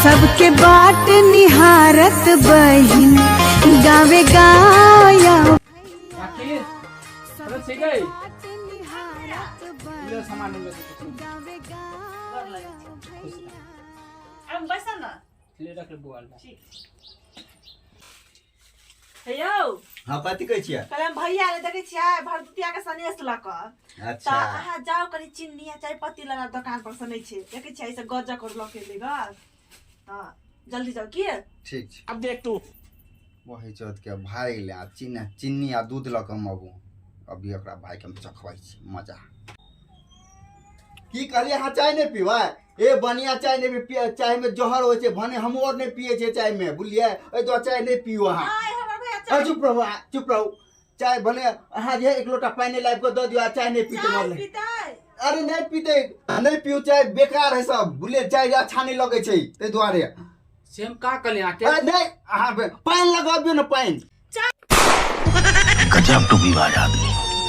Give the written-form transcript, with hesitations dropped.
सबके बाट निहारत बहिन गावे गाया हाँ पति कहै छियै कलम भैया ले देखे छियै भरदुतिया के सनेस ल क अच्छा त अहाँ जाओ कनी चिन्नी या चाय पत्ती लगा दुकान पर सनै छै देखे छियै ऐसे गज्जा कर ल के लेगा त जल्दी जाओ की ठीक छै अब देख तू वही चौथ के भाई ले चिन्नी आ दूध ल के मबू अभी ओकरा भाई के हम चखबै छी मजा की कहलिए हां चाय नहीं पीवा ए बढ़िया चाय नहीं पी चाय में जहर होय छै भने हम और नहीं पिए छै चाय में बुझलिए ए तो चाय नहीं पियो हां चुप रहो चाय बने अहाँ जे एक लोटा पानी लाइब के द दियो चाय नहीं पीते मरले अरे नहीं पीते नहीं पियो चाय बेकार है सब बुझलिए चाय अच्छा नहीं लगे छै ते दुआरे से हम का कले आके नहीं अहाँ पानी लगाबियो ना पानी गजब टू विवाद आदमी।